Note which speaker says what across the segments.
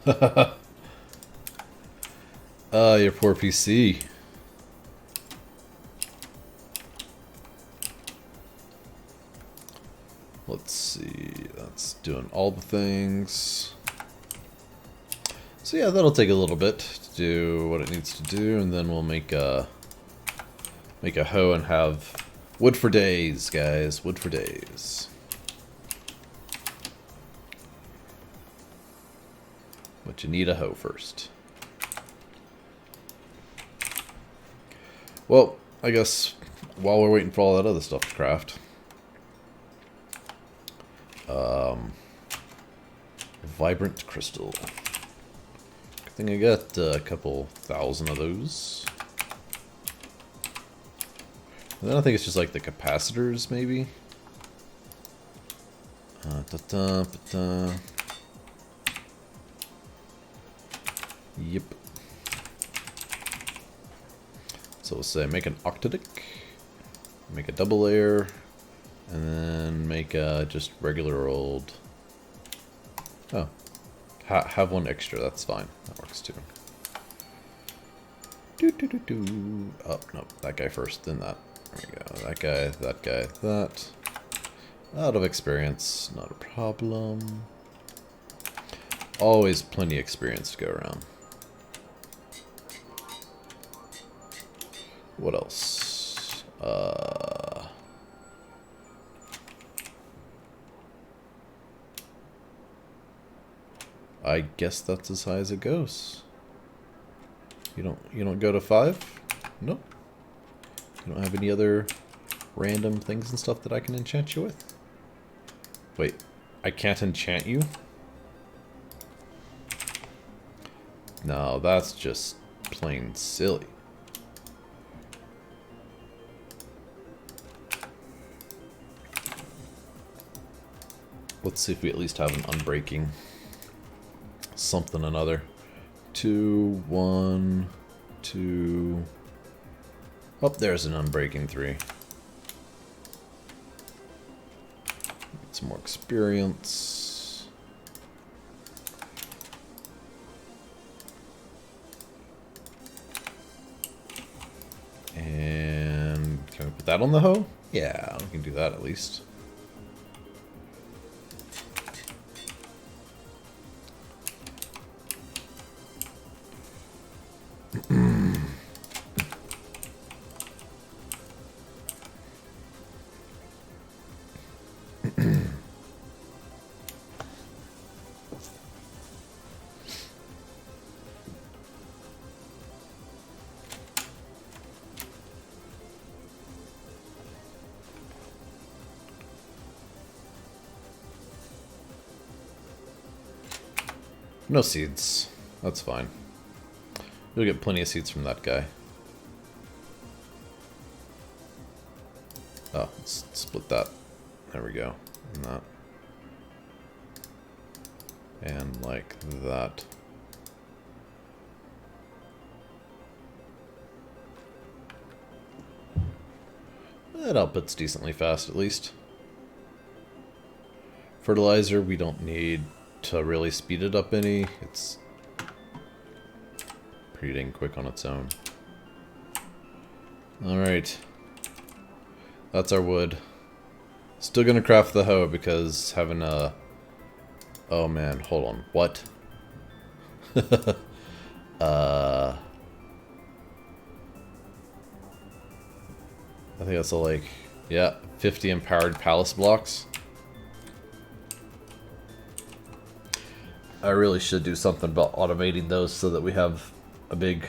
Speaker 1: Your poor PC. Let's see, that's doing all the things. So yeah, that'll take a little bit to do what it needs to do, and then we'll make a hoe and have wood for days, guys. Wood for days. But you need a hoe first. Well, I guess while we're waiting for all that other stuff to craft, vibrant crystal. I think I got a couple thousand of those. And then I think it's just like the capacitors, maybe. Yep. So we'll say make an octadic, make a double layer, and then make a just regular old. Oh, have one extra. That's fine. That works too. Oh no, that guy first, then that. There we go. That guy, that guy, that. Out of experience, not a problem. Always plenty of experience to go around. What else? I guess that's as high as it goes. You don't go to 5? Nope. You don't have any other random things and stuff that I can enchant you with? Wait, I can't enchant you? No, that's just plain silly. Let's see if we at least have an unbreaking something or another. 2, 1, 2. Oh, there's an unbreaking 3. Get some more experience. And can we put that on the hoe? Yeah, we can do that at least. No seeds. That's fine. You'll get plenty of seeds from that guy. Oh, let's split that. There we go. And that. And like that. That output's decently fast, at least. Fertilizer, we don't need to really speed it up any. It's pretty dang quick on its own. Alright. That's our wood. Still gonna craft the hoe because having a... Oh man, hold on. What? I think that's a like... Yeah, 50 empowered palace blocks. I really should do something about automating those so that we have a big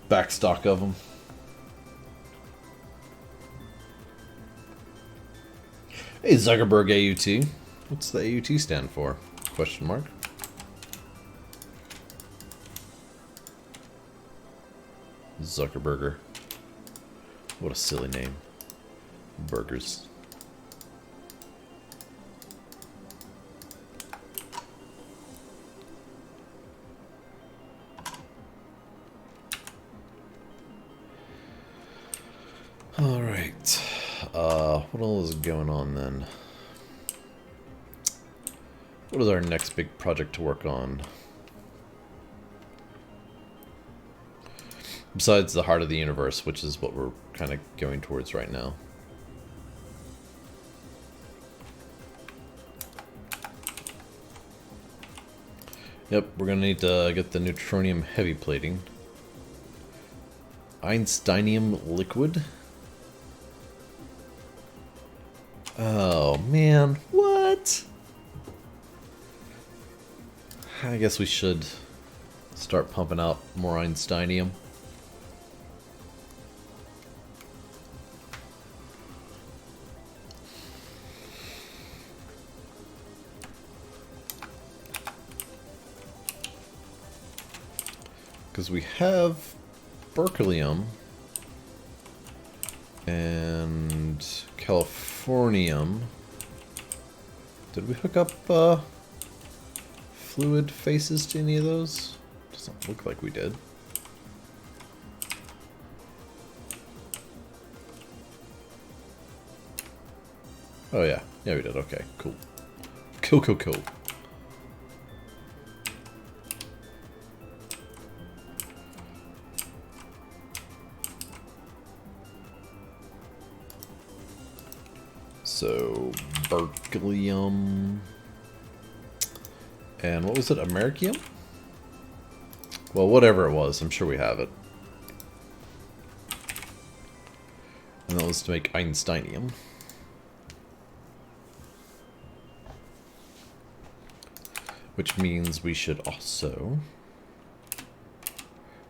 Speaker 1: backstock of them. Hey, Zuckerberg AUT. What's the AUT stand for? Question mark. Zuckerberger. What a silly name. Burgers. Alright. What all is going on then? What is our next big project to work on? Besides the heart of the universe, which is what we're kind of going towards right now. Yep, we're going to need to get the neutronium heavy plating. Einsteinium liquid. Oh, man. What? I guess we should start pumping out more Einsteinium. Because we have berkelium and californium. Did we hook up fluid faces to any of those? Doesn't look like we did. Oh yeah, yeah we did. Okay, cool. Cool. So, berkelium, and what was it, americium? Well, whatever it was, I'm sure we have it. And that was to make Einsteinium. Which means we should also...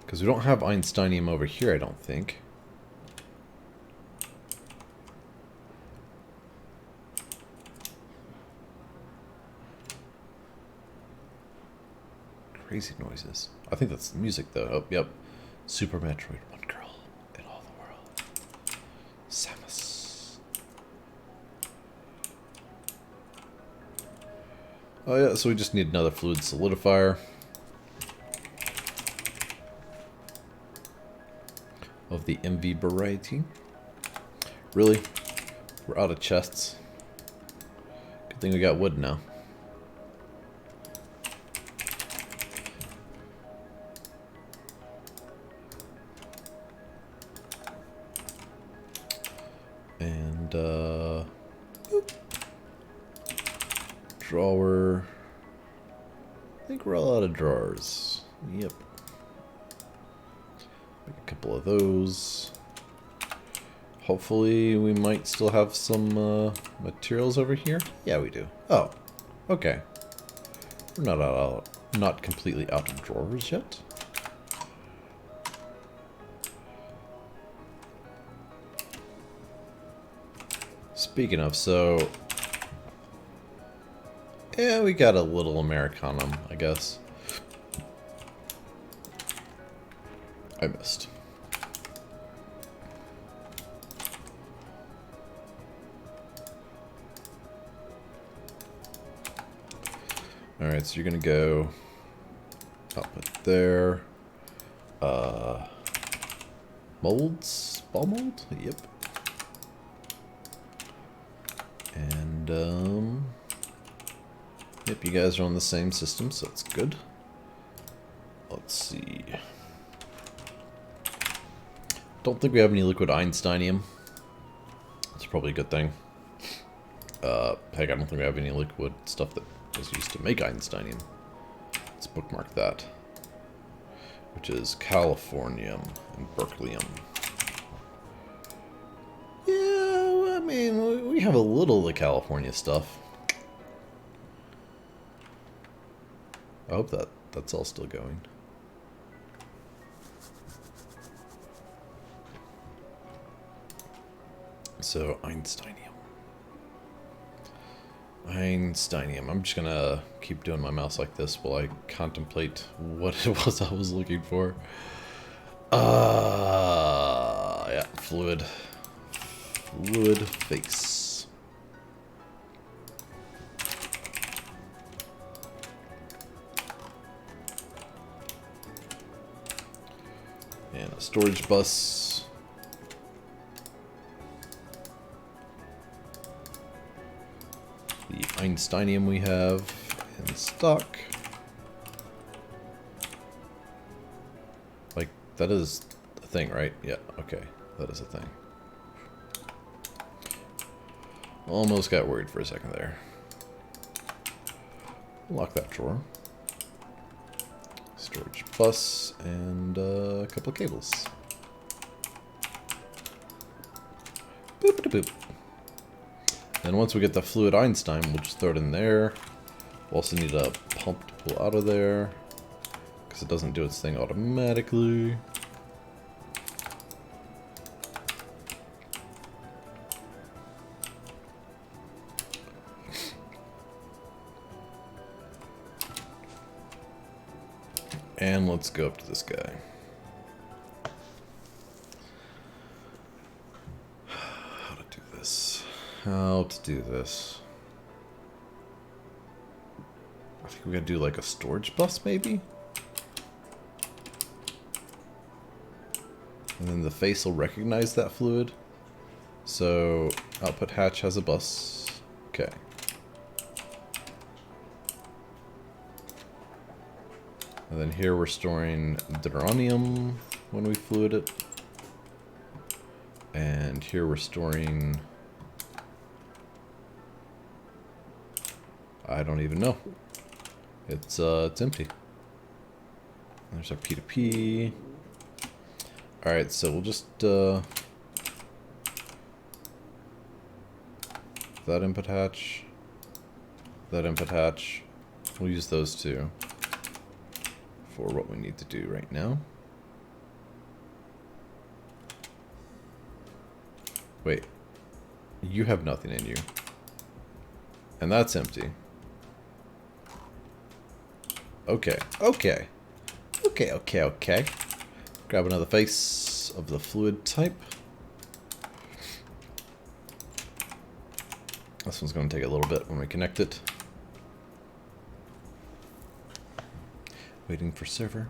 Speaker 1: because we don't have Einsteinium over here, I don't think. Crazy noises. I think that's music though. Oh, yep. Super Metroid, one girl in all the world. Samus. Oh yeah, so we just need another fluid solidifier. Of the MV variety. Really? We're out of chests. Good thing we got wood now. And, drawer. I think we're all out of drawers. Yep. Make a couple of those. Hopefully we might still have some materials over here. Yeah, we do. Oh, okay. We're not completely out of drawers yet. Speaking of, so... yeah, we got a little Americanum, I guess. I missed. Alright, so you're gonna go up it there. Molds? Ball mold? Yep. And, yep, you guys are on the same system, so that's good. Let's see. Don't think we have any liquid Einsteinium. That's probably a good thing. Heck, I don't think we have any liquid stuff that was used to make Einsteinium. Let's bookmark that. Which is californium and berkelium. Yeah, I mean, we have a little of the California stuff. I hope that's all still going. So, Einsteinium. I'm just gonna keep doing my mouse like this while I contemplate what it was I was looking for. Yeah, fluid face. And a storage bus. The Einsteinium we have, in stock. Like, that is a thing, right? Yeah, okay. That is a thing. Almost got worried for a second there. Lock that drawer. Storage bus and a couple of cables. Boop-a-da-boop. Then once we get the fluid Einstein, we'll just throw it in there. We'll also need a pump to pull out of there, because it doesn't do its thing automatically. And let's go up to this guy. How to do this? How to do this? I think we gotta do like a storage bus, maybe? And then the face will recognize that fluid. So, output hatch has a bus. Okay. And then here we're storing duronium when we fluid it. And here we're storing... I don't even know. It's empty. There's our P2P. Alright, so we'll just... that input hatch. That input hatch. We'll use those two for what we need to do right now. Wait, you have nothing in you. And that's empty. Okay, okay. Okay. Grab another face of the fluid type. This one's going to take a little bit when we connect it. Waiting for server.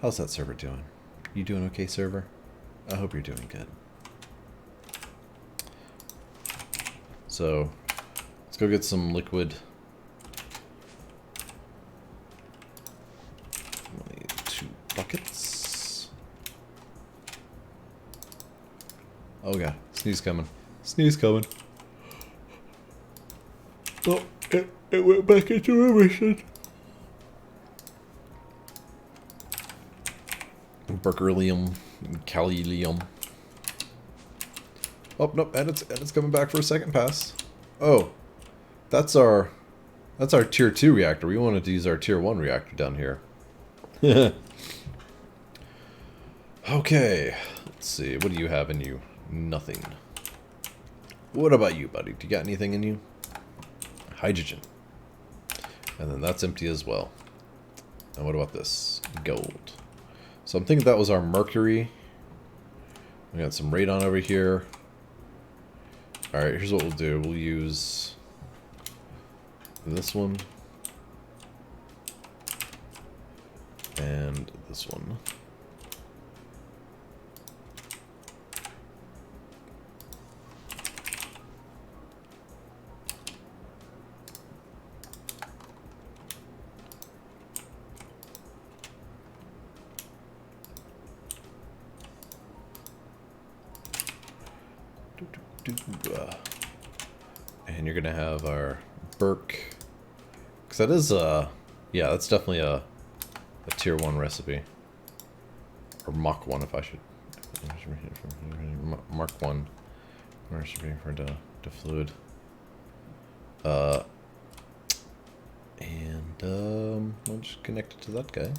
Speaker 1: How's that server doing? You doing okay, server? I hope you're doing good. So, let's go get some liquid. We'll need 2 buckets. Oh god, sneeze coming. Sneeze coming. Oh, it went back into remission. Berkelium, Callium. Oh nope, and it's coming back for a second pass. Oh, that's our tier 2 reactor. We wanted to use our tier 1 reactor down here. Okay, let's see. What do you have in you? Nothing. What about you, buddy? Do you got anything in you? Hydrogen. And then that's empty as well. And what about this? Gold. So I'm thinking that was our mercury. We got some radon over here. Alright, here's what we'll do. We'll use this one. And this one. And you're gonna have our Burke, because that is yeah, that's definitely a tier 1 recipe, or Mach 1 if I should. Mark 1 recipe for the fluid. And we'll just connect it to that guy.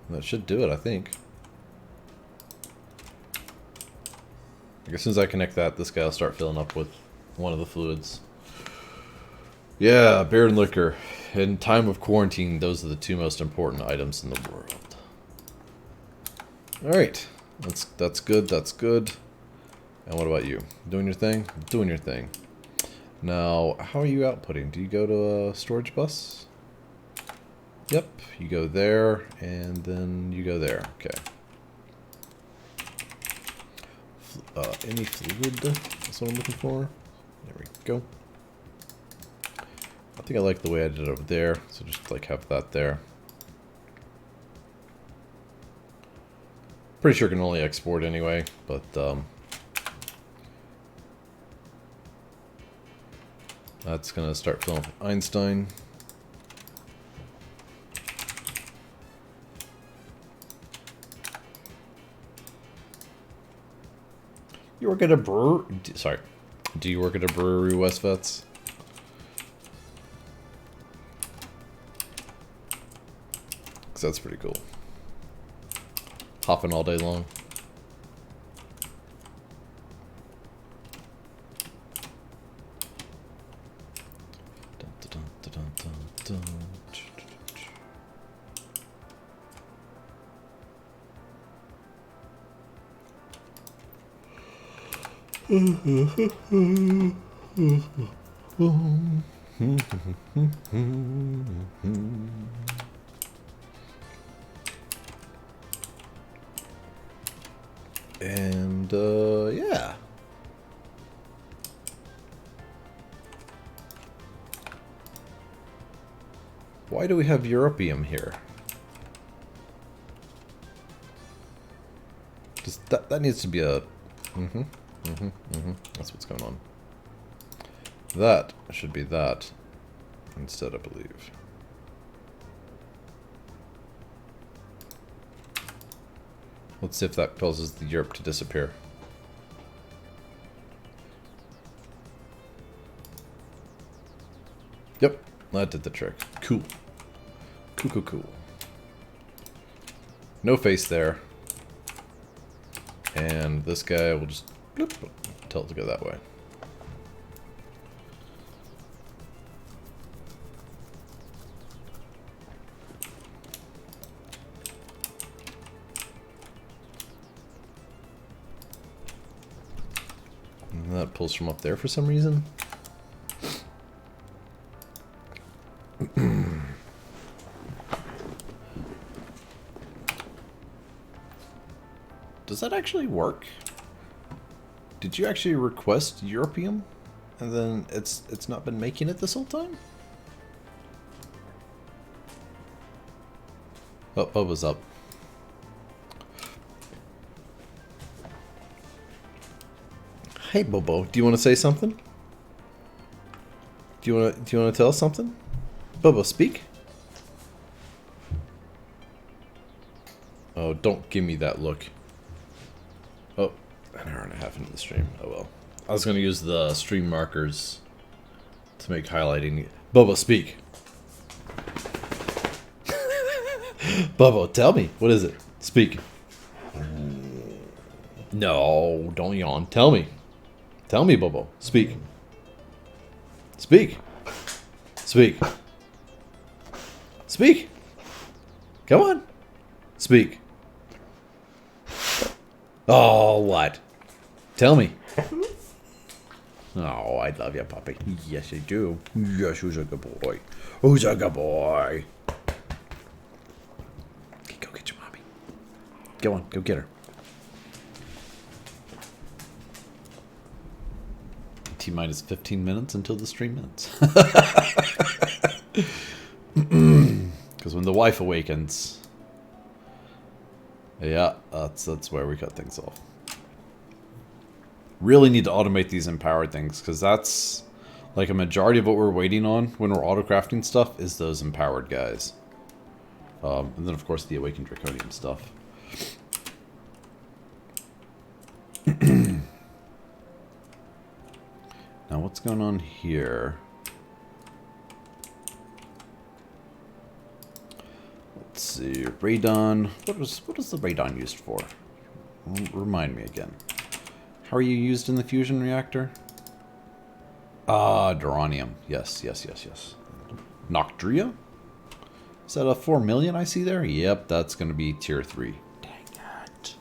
Speaker 1: That should do it, I think. As soon as I connect that, this guy will start filling up with one of the fluids. Yeah, beer and liquor. In time of quarantine, those are the 2 most important items in the world. Alright. That's good, that's good. And what about you? Doing your thing? Doing your thing. Now, how are you outputting? Do you go to a storage bus? Yep, you go there, and then you go there. Okay. any fluid, that's what I'm looking for. There we go. I think I like the way I did it over there, so just like have that there. Pretty sure I can only export anyway, but that's gonna start filling up with Einstein. You work at a brewery? Sorry. Do you work at a brewery, West Vets? Because that's pretty cool. Hopping all day long. Dun, dun, dun, dun, dun, dun. And, yeah. Why do we have europium here? Just that needs to be a... That's what's going on. That should be that instead, I believe. Let's see if that causes the Europe to disappear. Yep, that did the trick. Cool. Cool, cool, cool. No face there. And this guy will just bloop, tell it to go that way. And that pulls from up there for some reason. Does that actually work? Did you actually request europium? And then it's not been making it this whole time? Oh, Bubba's up. Hey Bobo, do you want to say something? Do you want to tell us something? Bobo, speak. Oh, don't give me that look. Oh, an hour and a half into the stream. Oh well. I was going to use the stream markers to make highlighting. Bobo, speak. Bobo, tell me. What is it? Speak. No, don't yawn. Tell me. Tell me, Bobo. Speak. Speak. Speak. Speak. Come on. Speak. Oh, what? Tell me. Oh, I love you, puppy. Yes, I do. Yes, who's a good boy? Who's a good boy? Okay, go get your mommy. Go on, go get her. T-minus 15 minutes until the stream ends. Because when the wife awakens... Yeah, that's where we cut things off. Really need to automate these empowered things, because that's like a majority of what we're waiting on when we're auto-crafting stuff is those empowered guys. And then of course the awakened draconium stuff. Now what's going on here? Let's see, radon. What is the radon used for? Remind me again. How are you used in the fusion reactor? Ah, duronium. Yes. Noctria? Is that a 4 million I see there? Yep, that's going to be tier 3. Dang it.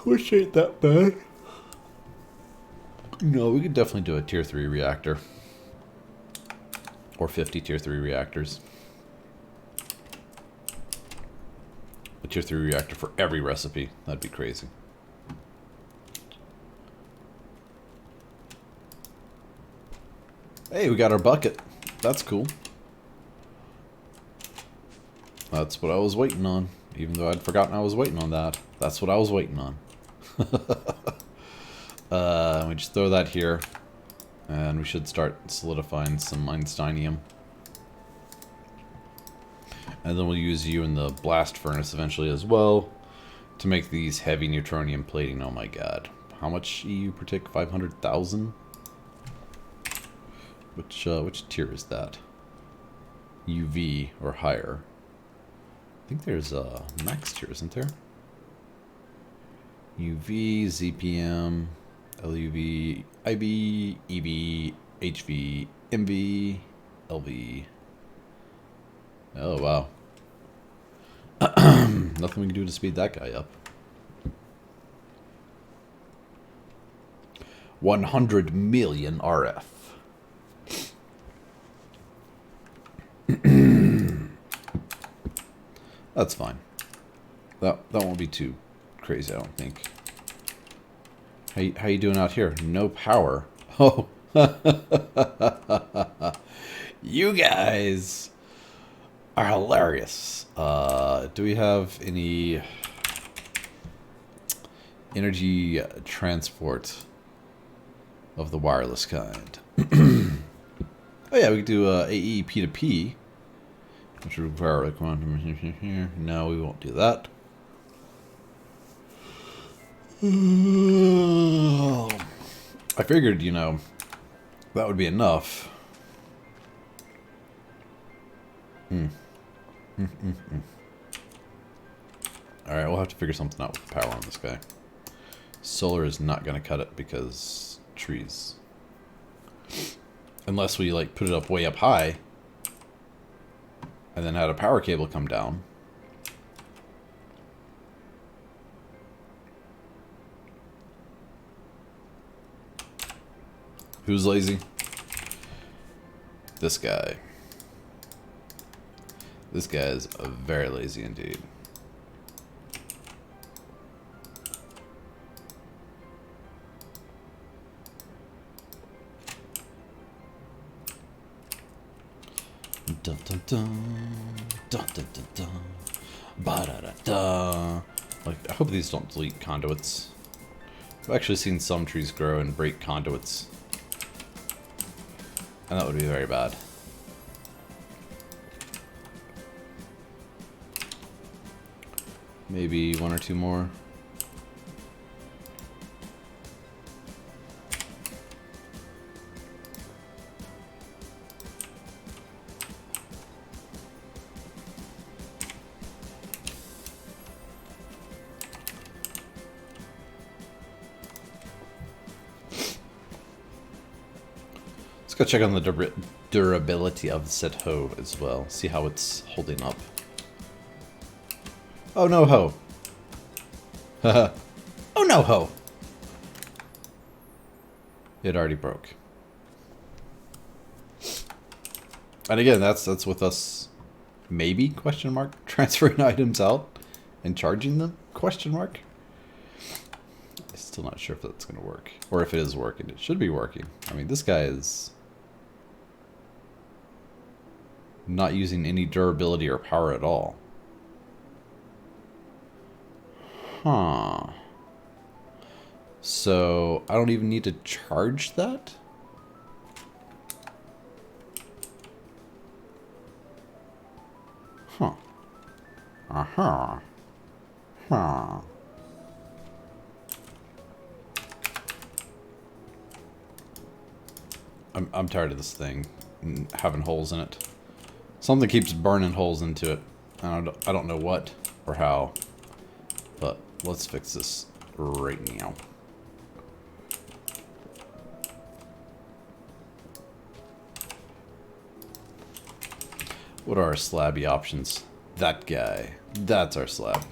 Speaker 1: Which ain't that bad. No, we could definitely do a tier 3 reactor. Or 50 tier 3 reactors. a tier 3 reactor for every recipe. That'd be crazy. Hey, we got our bucket. That's cool. That's what I was waiting on. Even though I'd forgotten I was waiting on that. That's what I was waiting on. We just throw that here. And we should start solidifying some Einsteinium. And then we'll use you in the blast furnace eventually as well to make these heavy neutronium plating. Oh my god. How much EU per tick? 500,000? Which tier is that? UV or higher? I think there's a max tier, isn't there? UV, ZPM, LUV, IB, EV, HV, MV, LV. Oh, wow. Nothing we can do to speed that guy up. 100 million RF. That's fine. That won't be too crazy, I don't think. How you doing out here? No power. Oh. You guys are hilarious. Do we have any energy transport of the wireless kind? Oh yeah, we could do AE P2P, which would require a quantum here. No, we won't do that. I figured, you know, that would be enough. Alright, we'll have to figure something out with the power on this guy. Solar is not going to cut it because trees. Unless we, like, put it up way up high and then had a power cable come down. Who's lazy? This guy. This guy is very lazy indeed. Dun dun dun dun dun dun dun ba da da da. Like, I hope these don't delete conduits. I've actually seen some trees grow and break conduits, and that would be very bad. Maybe one or two more. Let's go check on the durability of said hoe as well. See how it's holding up. Oh no ho. Oh no ho. It already broke. And again, that's with us maybe question mark transferring items out and charging them question mark. I'm still not sure if that's gonna work. Or if it is working. It should be working. I mean, this guy is not using any durability or power at all. Huh. So, I don't even need to charge that? Huh. Uh-huh. Huh. I'm tired of this thing having holes in it. Something keeps burning holes into it. I don't know what or how. But let's fix this right now. What are our slabby options? That guy. That's our slab.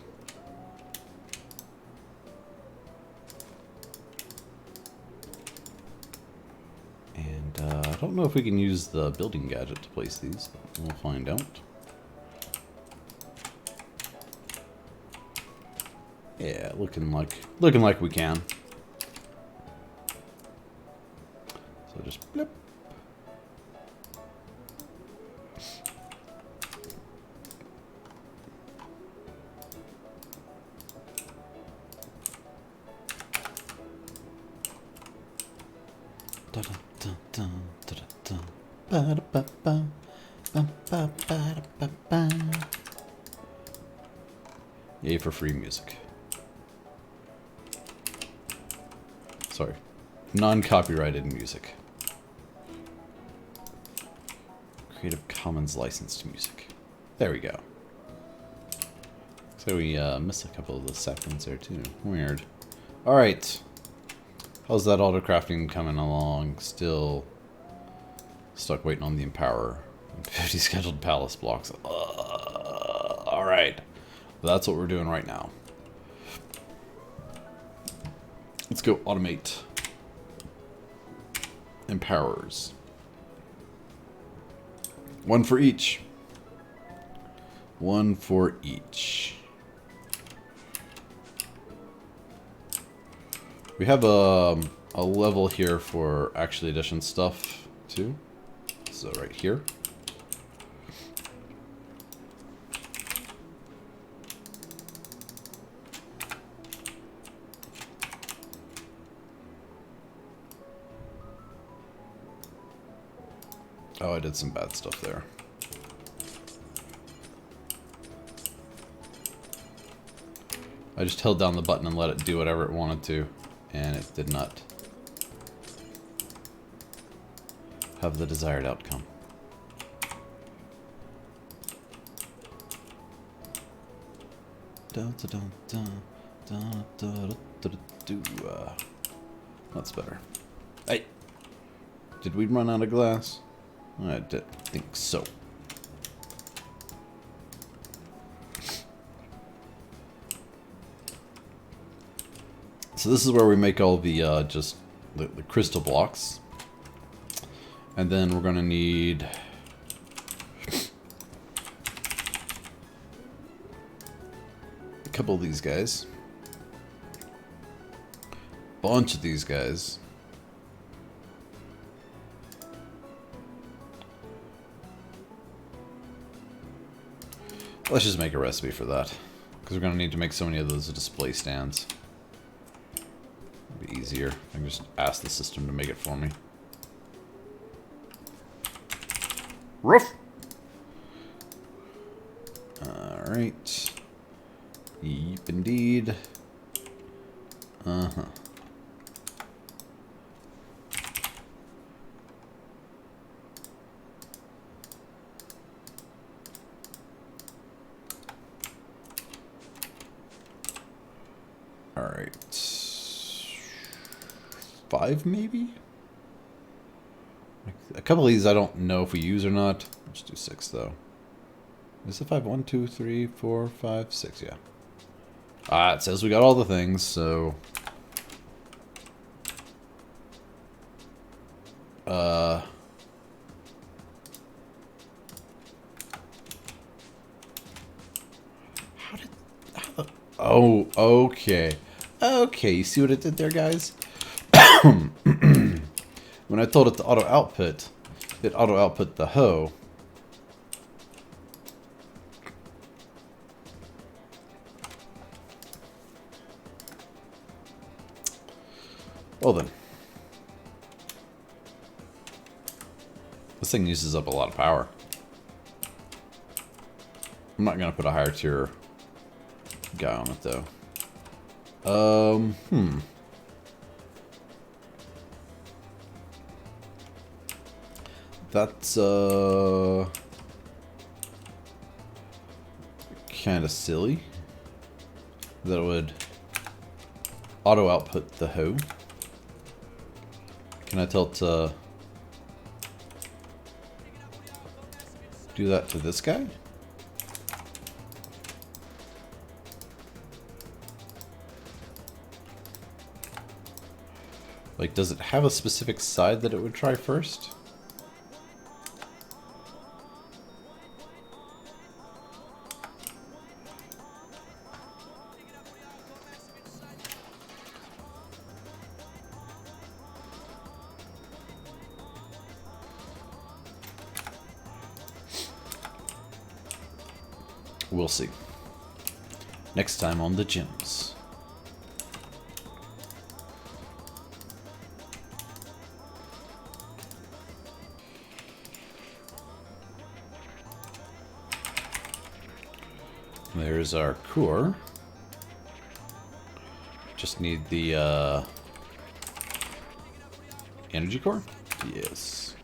Speaker 1: And I don't know if we can use the building gadget to place these. We'll find out.
Speaker 2: Yeah, looking like we can. So just blip. Yay for free music. Sorry. Non-copyrighted music. Creative Commons licensed music. There we go. So we missed a couple of the seconds there too. Weird. Alright. How's that auto-crafting coming along? Still stuck waiting on the Empower. 50 scheduled palace blocks. Alright. That's what we're doing right now. Let's go automate. Empowers. One for each. One for each. We have a level here for actually addition stuff too. So right here. Oh, I did some bad stuff there. I just held down the button and let it do whatever it wanted to, and it did not have the desired outcome. That's better. Hey! Did we run out of glass? I did think so. So this is where we make all the just the crystal blocks, and then we're gonna need a couple of these guys, bunch of these guys. Let's just make a recipe for that, because we're going to need to make so many of those display stands. It'll be easier. I can just ask the system to make it for me. Roof! Alright. Yep, indeed. Uh-huh. Alright. 5 maybe? A couple of these I don't know if we use or not. Let's do 6 though. Is it 5? 1, 2, 3, 4, 5, 6, yeah. It says we got all the things, so... Oh, okay. Okay, you see what it did there, guys? When I told it to auto-output, it auto-output the hoe. Well then. This thing uses up a lot of power. I'm not gonna put a higher tier guy on it though. That's kind of silly. That would auto output the hoe. Can I tell it to do that to this guy? Like, does it have a specific side that it would try first? We'll see. Next time on the gyms. There's our core. Just need the energy core? Yes.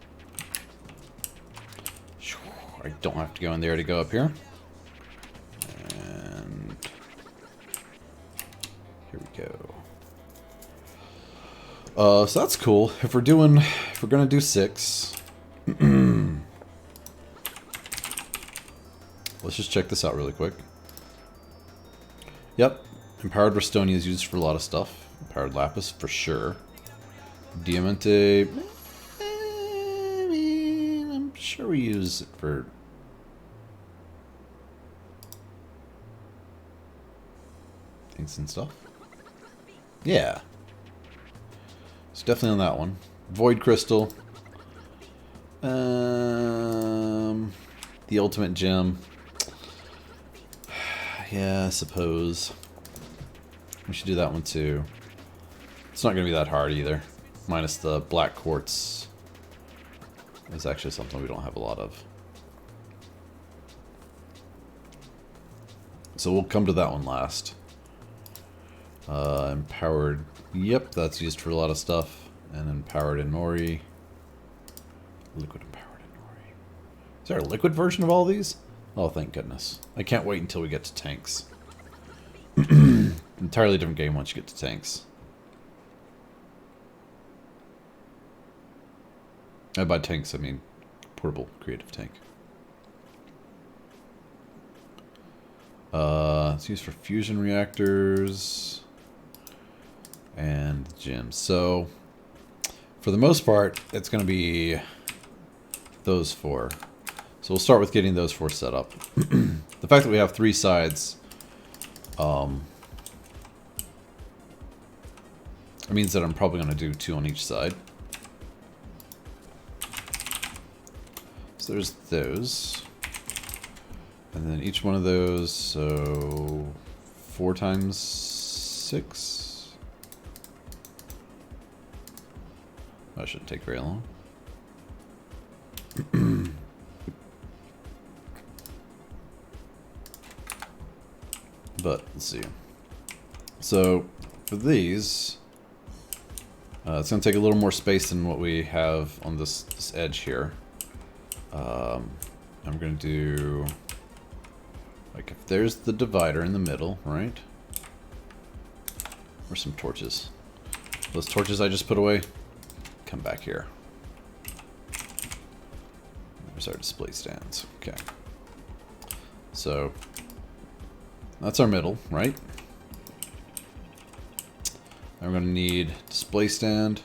Speaker 2: I don't have to go in there to go up here. And here we go. So that's cool. If we're gonna do 6. Let's just check this out really quick. Yep, Empowered Restonia is used for a lot of stuff. Empowered Lapis for sure. Diamante, I mean, I'm sure we use it for things and stuff. Yeah. It's definitely on that one. Void Crystal. The Ultimate Gem. Yeah, I suppose. We should do that one too. It's not going to be that hard either. Minus the Black Quartz. Is actually something we don't have a lot of. So we'll come to that one last. Empowered. Yep, that's used for a lot of stuff. And Empowered Inori. Liquid Empowered Inori. Is there a liquid version of all these? Oh, thank goodness. I can't wait until we get to tanks. Entirely different game once you get to tanks. By tanks, I mean portable creative tank. It's used for fusion reactors and gyms. So, for the most part, it's going to be those 4. So we'll start with getting those 4 set up. The fact that we have 3 sides it means that I'm probably going to do 2 on each side. So there's those. And then each one of those, so 4 times 6. That shouldn't take very long. But let's see. So for these, it's going to take a little more space than what we have on this edge here. I'm going to do, like, if there's the divider in the middle, right? Where's some torches? Those torches I just put away, come back here. There's our display stands. Okay. So that's our middle, right? I'm going to need display stand,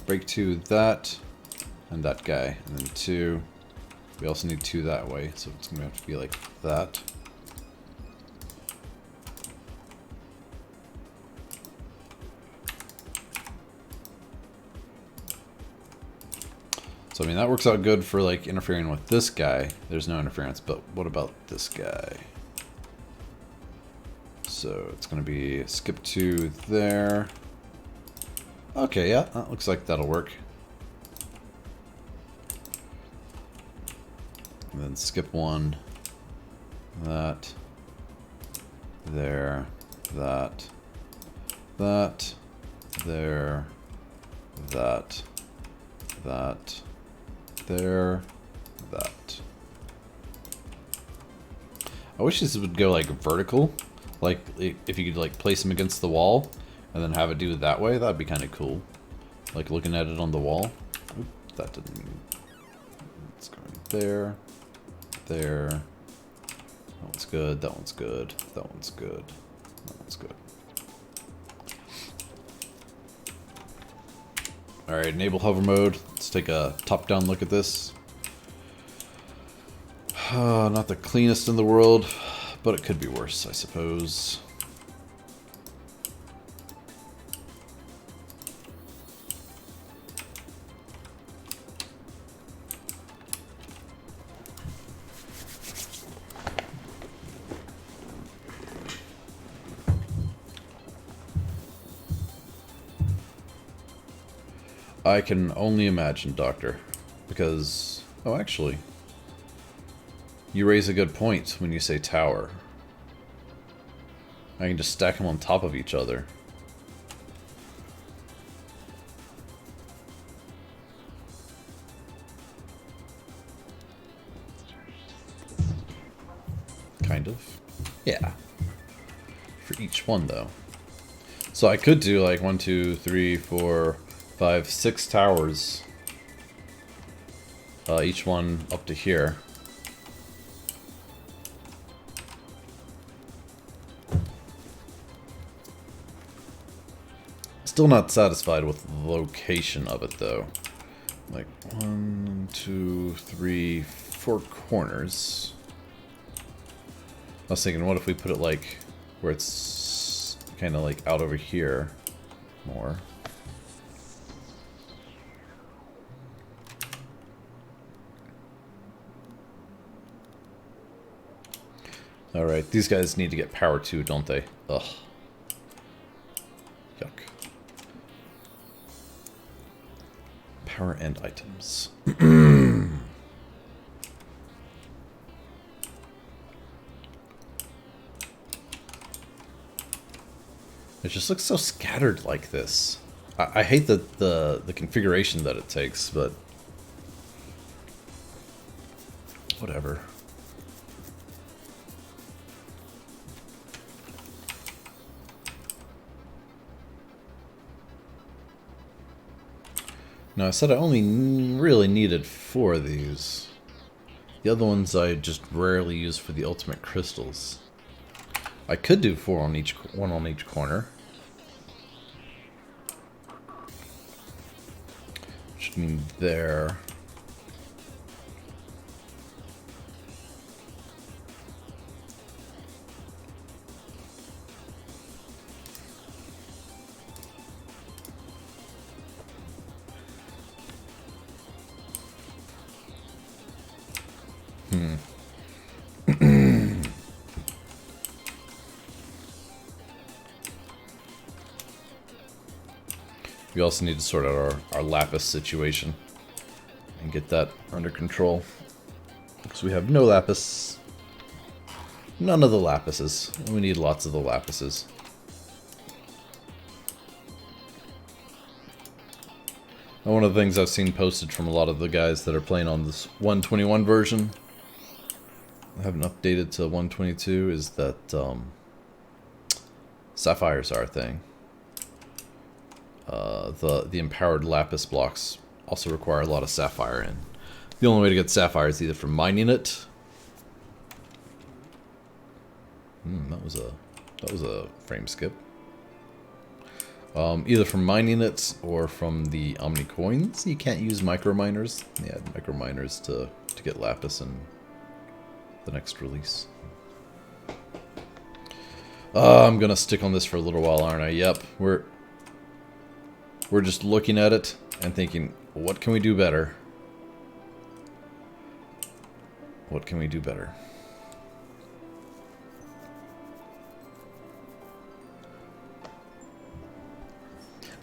Speaker 2: break 2 that, and that guy, and then 2. We also need 2 that way, so it's going to have to be like that. So I mean that works out good for like interfering with this guy. There's no interference, but what about this guy? So it's going to be skip 2 there. Okay, yeah, that looks like that'll work. And then skip 1, that, there, that, that, there, that, that, there, that. I wish this would go like vertical. Like, if you could like place them against the wall and then have it do it that way, that'd be kind of cool. Like looking at it on the wall. Oop, that didn't mean. It's going there, there. That one's good, that one's good, that one's good, that one's good. Alright, enable hover mode. Let's take a top-down look at this. Not the cleanest in the world, but it could be worse, I suppose.
Speaker 1: I can only imagine, Doctor. Because... Oh, actually... You raise a good point when you say tower. I can just stack them on top of each other. Kind of. Yeah. For each one, though. So I could do like 1, 2, 3, 4, 5, 6 towers. Each one up to here. Still not satisfied with the location of it, though. Like 1, 2, 3, 4 corners. I was thinking, what if we put it like where it's kind of like out over here more? Alright, these guys need to get power too, don't they? Ugh. Yuck. Power and items. It just looks so scattered like this. I hate the configuration that it takes, but whatever. Now, I said I only really needed 4 of these. The other ones I just rarely use for the ultimate crystals. I could do 4 on each, 1 on each corner. Which means there. We also need to sort out our lapis situation and get that under control. Because we have no lapis. None of the lapises. We need lots of the lapises. And one of the things I've seen posted from a lot of the guys that are playing on this 121 version, I haven't updated to 122, is that sapphires are a thing. The empowered lapis blocks also require a lot of sapphire, and the only way to get sapphire is either from mining it. That was a frame skip. Either from mining it or from the Omni coins. You can't use micro miners. Yeah, micro miners to get lapis in the next release. I'm gonna stick on this for a little while, aren't I? Yep, we're just looking at it and thinking, what can we do better? What can we do better?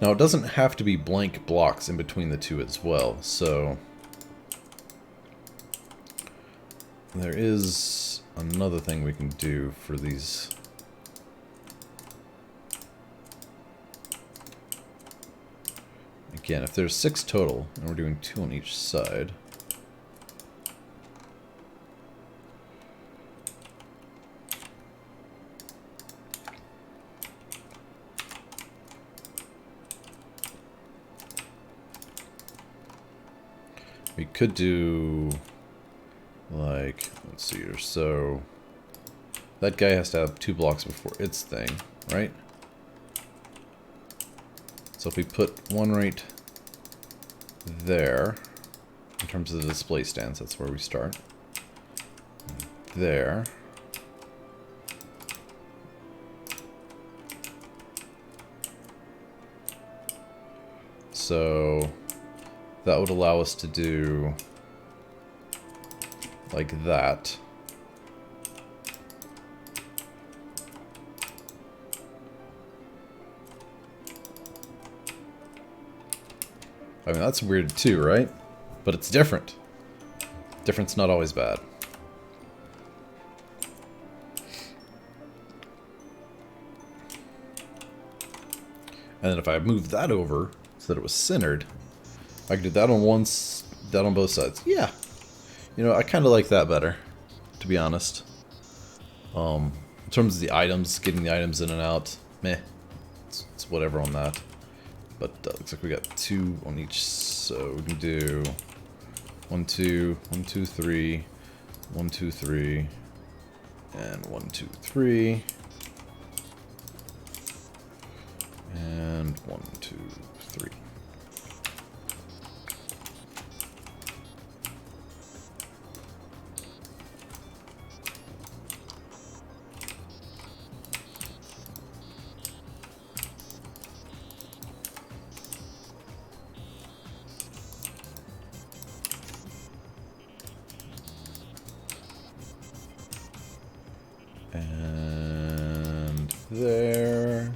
Speaker 1: Now, it doesn't have to be blank blocks in between the two as well, so there is another thing we can do for these. Again, if there's 6 total, and we're doing 2 on each side, we could do, like, let's see here, so that guy has to have 2 blocks before its thing, right? So if we put 1 right there, in terms of the display stands, that's where we start. There. So that would allow us to do like that. I mean, that's weird too, right? But it's different. Different's not always bad. And then if I move that over so that it was centered, I could do that on that on both sides. Yeah. You know, I kind of like that better, to be honest. In terms of the items, getting the items in and out, meh. It's whatever on that. But looks like we got 2 on each, so we can do 1, 2, 1, 2, 3, 1, 2, 3, and 1, 2, 3. And 1, 2, 3. And there.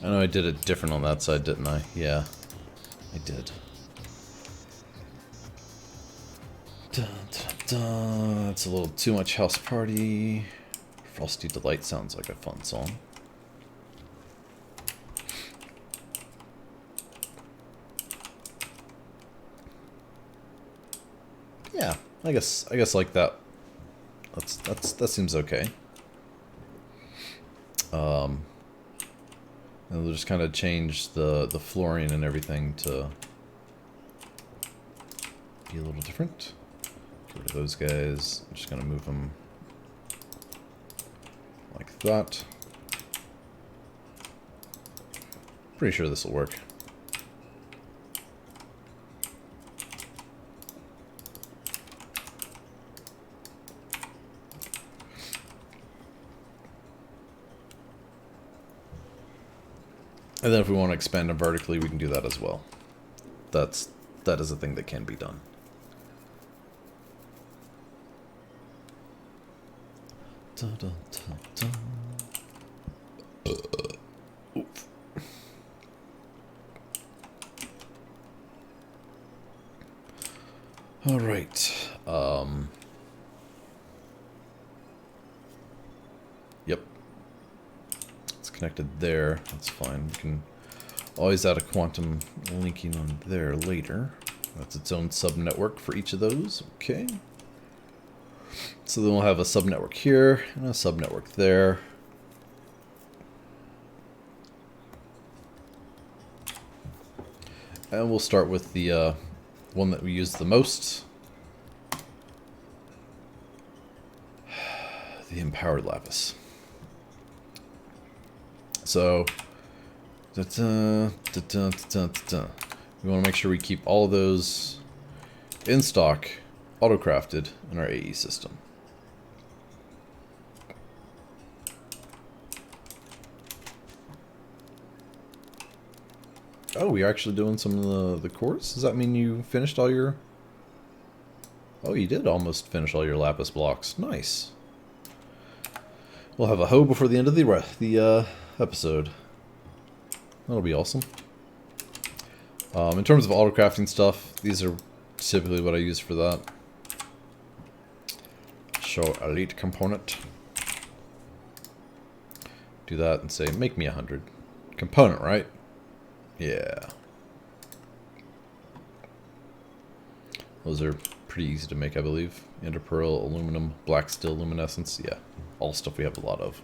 Speaker 1: I know I did it different on that side, didn't I? Yeah, I did. Dun, dun, dun. It's a little too much house party. Frosty Delight sounds like a fun song. Yeah, I guess like that. That seems okay. And we'll just kind of change the flooring and everything to be a little different. Get rid of those guys. I'm just gonna move them like that. Pretty sure this will work. And then if we want to expand them vertically, we can do that as well. That is a thing that can be done. Dun, dun, dun, dun. Oof. All right. Yep. It's connected there. That's fine. We can always add a quantum linking on there later. That's its own subnetwork for each of those. Okay. So then we'll have a subnetwork here and a subnetwork there. And we'll start with the one that we use the most. The empowered lapis. So, we want to make sure we keep all of those in stock, auto-crafted in our AE system. Oh, you're actually doing some of the cores? Does that mean you finished all your... Oh, you did almost finish all your lapis blocks. Nice. We'll have a hoe before the end of the episode. That'll be awesome. In terms of auto-crafting stuff, these are typically what I use for that. Show elite component. Do that and say, make me 100. Component, right? Yeah. Those are pretty easy to make, I believe. Enderpearl, aluminum, black steel luminescence. Yeah, all stuff we have a lot of.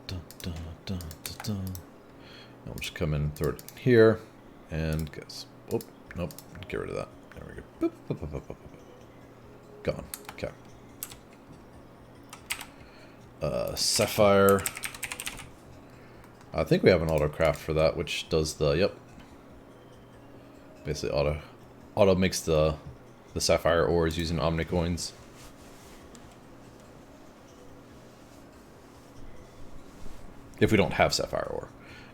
Speaker 1: Dun, dun, dun, dun, dun. I'll just come in, throw it here, and guess. Oh, nope. Get rid of that. There we go. Boop, boop, boop, boop, boop, boop. Gone. Okay. Sapphire. I think we have an auto craft for that, which does the, yep. Basically auto makes the sapphire ores using omnicoins. If we don't have sapphire ore.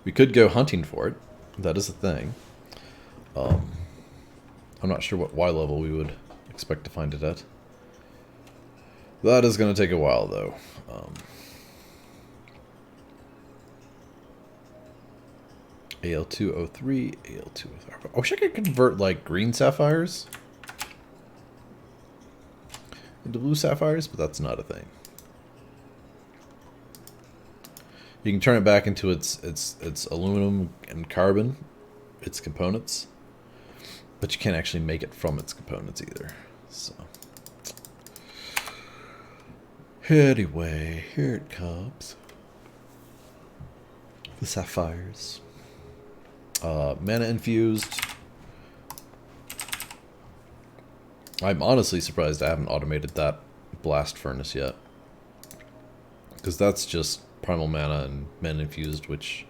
Speaker 1: We could go hunting for it. That is a thing. I'm not sure what Y level we would expect to find it at. That is going to take a while, though. AL203, AL203. I wish I could convert, like, green sapphires into blue sapphires, but that's not a thing. You can turn it back into its aluminum and carbon, its components, but you can't actually make it from its components either. So, anyway, here it comes. The sapphires. Mana infused. I'm honestly surprised I haven't automated that blast furnace yet, because that's just primal mana and mana infused, which,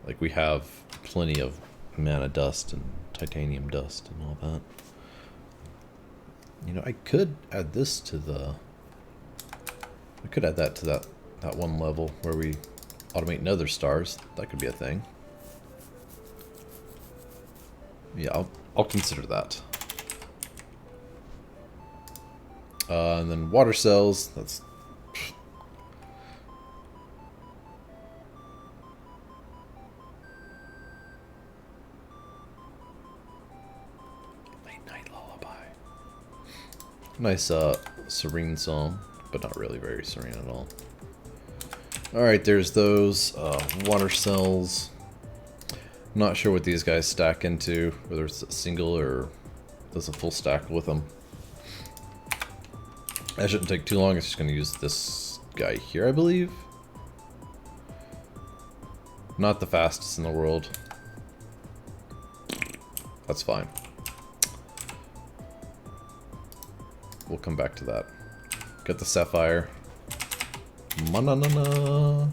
Speaker 1: like, we have plenty of mana dust and titanium dust and all that. You know, I could add this to the... I could add that to that one level where we automate nether stars. That could be a thing. Yeah, I'll consider that. And then water cells, that's... Late night lullaby. Nice, serene song, but not really very serene at all. Alright, there's those, water cells. Not sure what these guys stack into, whether it's a single or there's a full stack with them. That shouldn't take too long. It's just going to use this guy here, I believe. Not the fastest in the world. That's fine. We'll come back to that. Get the sapphire. Ma-na-na-na.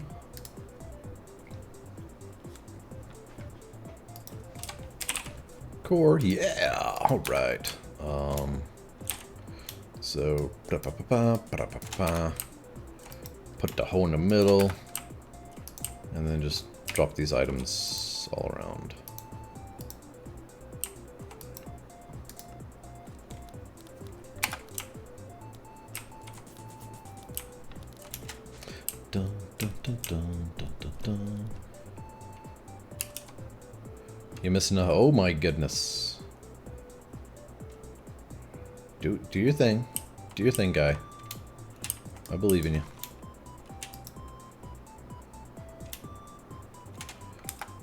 Speaker 1: Core, yeah, all right. So put the hole in the middle, and then just drop these items all around. Dun, dun, dun, dun, dun, dun, dun. You're missing a... Oh my goodness. Do your thing. Do your thing, guy. I believe in you.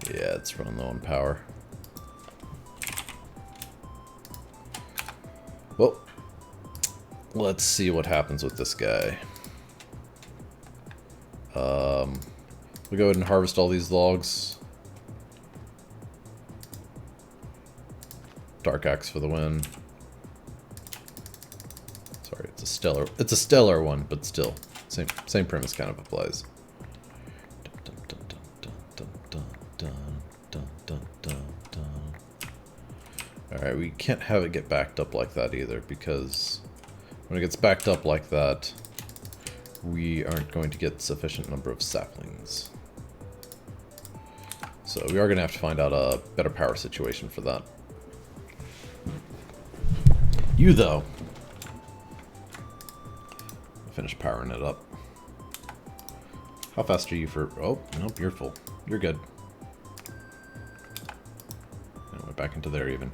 Speaker 1: Yeah, it's running low on power. Well, let's see what happens with this guy. We'll go ahead and harvest all these logs. Dark axe for the win. Sorry, it's a stellar one, but still, same premise kind of applies. All right, we can't have it get backed up like that either, because when it gets backed up like that, we aren't going to get sufficient number of saplings. So we are going to have to find out a better power situation for that. You, though. Finish powering it up. How fast are you for... Oh, nope, you're full. You're good. And we're back into there even.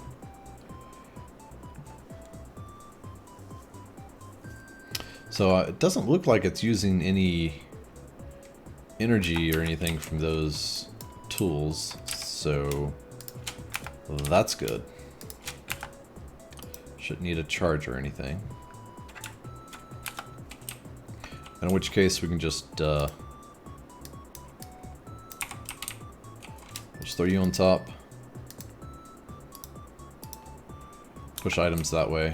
Speaker 1: So it doesn't look like it's using any energy or anything from those tools, so that's good. Shouldn't need a charge or anything. In which case we can just throw you on top. Push items that way.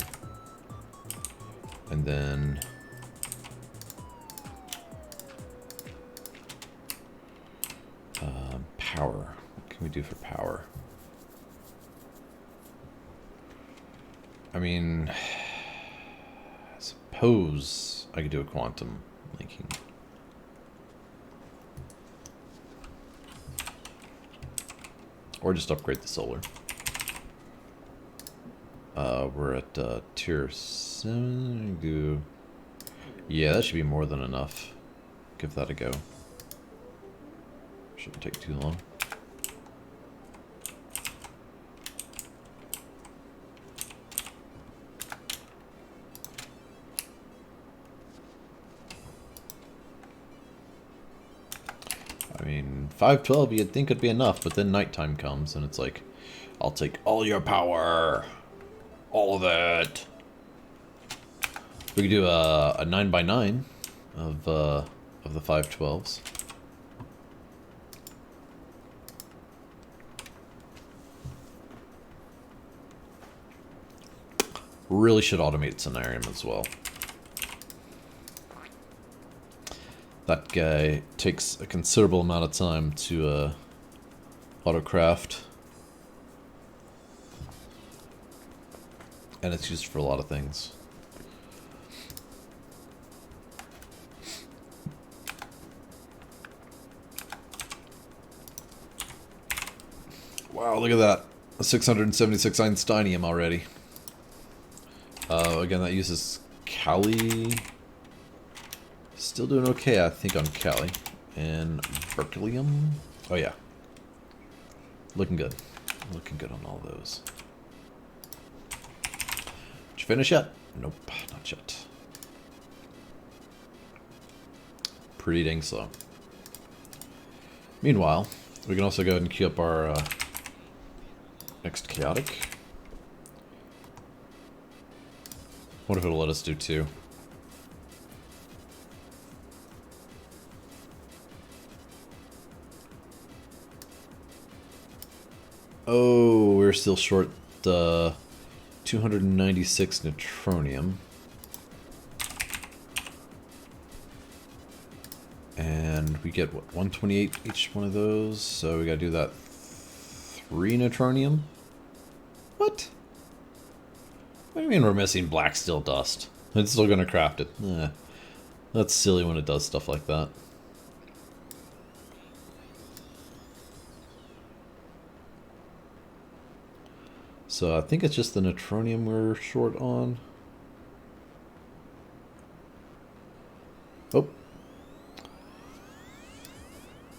Speaker 1: And then power. What can we do for power? I mean, I suppose I could do a quantum linking. Or just upgrade the solar. We're at tier 7. Do Yeah, that should be more than enough. Give that a go. Shouldn't take too long. I mean, 512 you'd think would be enough, but then nighttime comes and it's like, I'll take all your power. All of it. We could do a 9x9 of the 512s. Really should automate Scenarium as well. That guy takes a considerable amount of time to autocraft. And it's used for a lot of things. Wow, look at that. A 676 Einsteinium already. Again, that uses Kali. Still doing okay, I think, on Kali. And Berkelium. Oh, yeah. Looking good. Looking good on all those. Did you finish yet? Nope, not yet. Pretty dang slow. Meanwhile, we can also go ahead and queue up our next chaotic. What if it'll let us do 2? Oh, we're still short 296 neutronium. And we get, what, 128 each one of those? So we gotta do that 3 neutronium? What? What do you mean we're missing black steel dust? It's still gonna craft it. That's silly when it does stuff like that. So I think it's just the neutronium we're short on. Oh.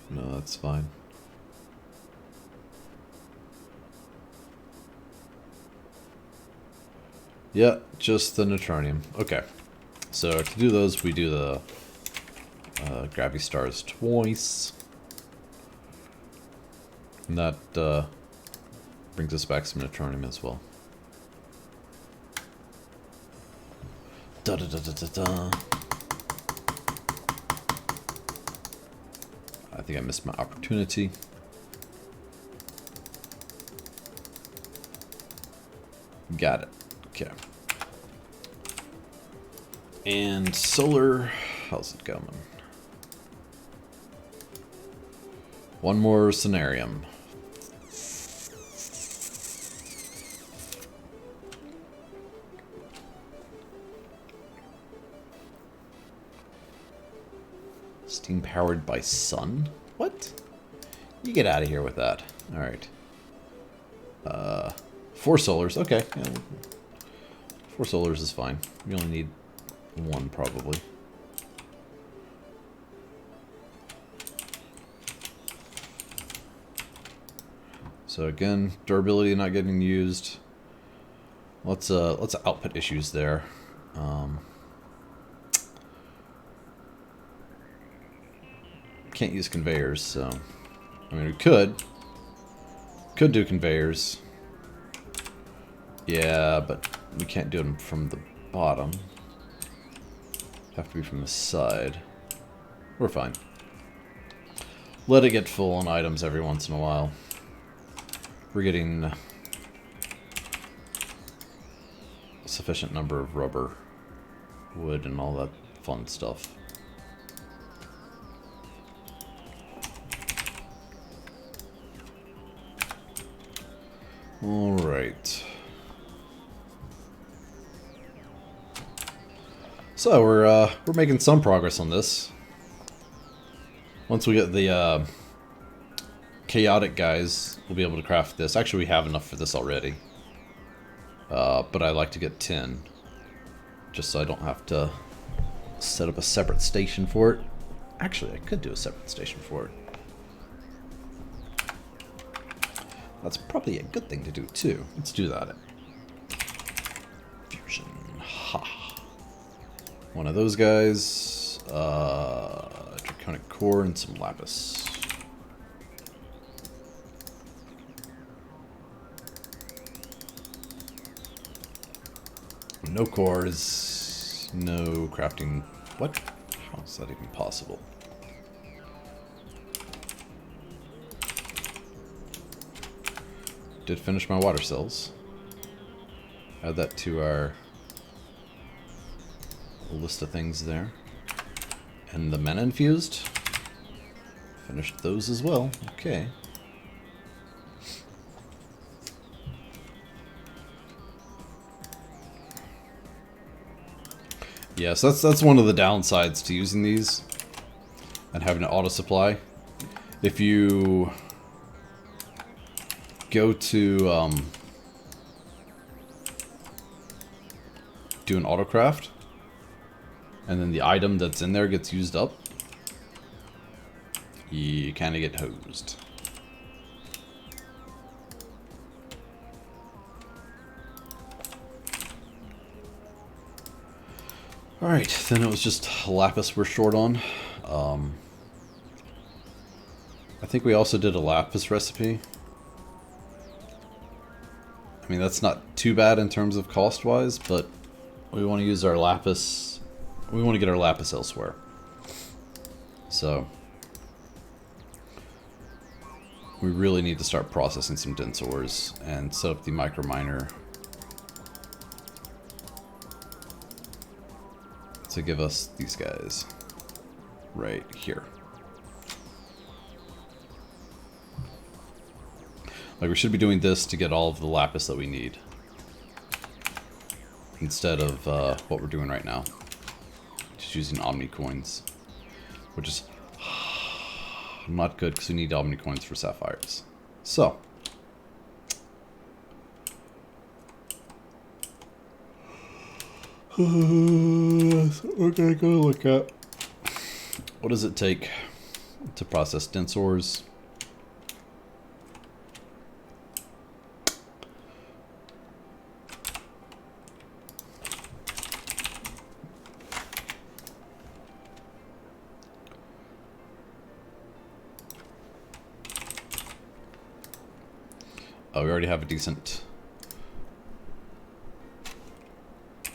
Speaker 1: No, that's fine. Yeah, just the neutronium. Okay. So to do those, we do the gravity stars twice. And that brings us back some neutronium as well. Da da da da da da. I think I missed my opportunity. Got it. Okay. And solar, how's it going? One more scenarium. Steam powered by sun? What? You get out of here with that. Alright. 4 solars, okay. Yeah. 4 solars is fine. We only need 1 probably. So again, durability not getting used. Lots of output issues there. Can't use conveyors, so I mean we could do conveyors. Yeah, but we can't do them from the bottom. Have to be from the side. We're fine. Let it get full on items every once in a while. We're getting a sufficient number of rubber, wood, and all that fun stuff. All right. So we're making some progress on this. Once we get the chaotic guys, we'll be able to craft this. Actually, we have enough for this already. But I like to get 10, just so I don't have to set up a separate station for it. Actually, I could do a separate station for it. That's probably a good thing to do too. Let's do that. Fusion. Ha. One of those guys. Draconic core and some lapis. No cores, no crafting. What? How is that even possible? Did finish my water cells. Add that to our list of things there. And the mana infused. Finished those as well. Okay. Yes, that's one of the downsides to using these and having an auto supply. If you go to do an autocraft and then the item that's in there gets used up, you kind of get hosed. Alright, then it was just lapis we're short on. I think we also did a lapis recipe. I mean, that's not too bad in terms of cost-wise, but we want to use our lapis. We want to get our lapis elsewhere. So we really need to start processing some dense ores and set up the micro miner to give us these guys right here. Like, we should be doing this to get all of the lapis that we need instead of what we're doing right now, just using Omni coins, which is not good because we need Omni coins for sapphires. So we're gonna go look at what does it take to process dense ores. We already have a decent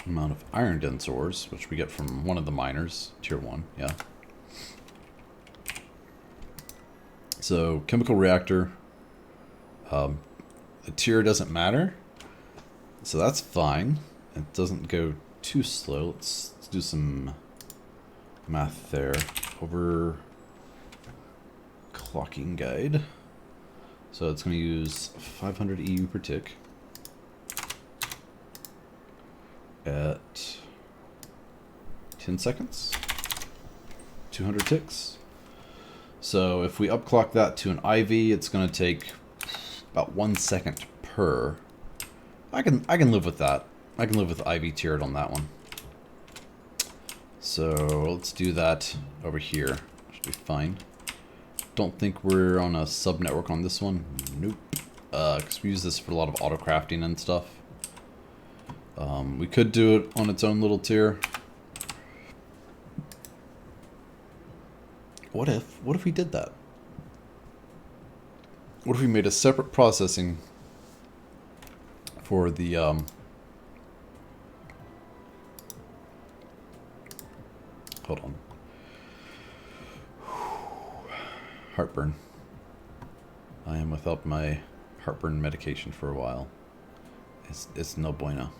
Speaker 1: amount of iron dense ores, which we get from one of the miners, tier 1, yeah. So, chemical reactor, the tier doesn't matter, so that's fine. It doesn't go too slow. Let's do some math there. Over clocking guide. So it's going to use 500 EU per tick at 10 seconds, 200 ticks. So if we upclock that to an IV, it's going to take about 1 second per. I can live with that. I can live with IV tiered on that one. So let's do that over here. Should be fine. Don't think we're on a sub-network on this one. Nope. Because we use this for a lot of auto-crafting and stuff. We could do it on its own little tier. What if we did that? What if we made a separate processing for the hold on. Heartburn. I am without my heartburn medication for a while. It's no bueno.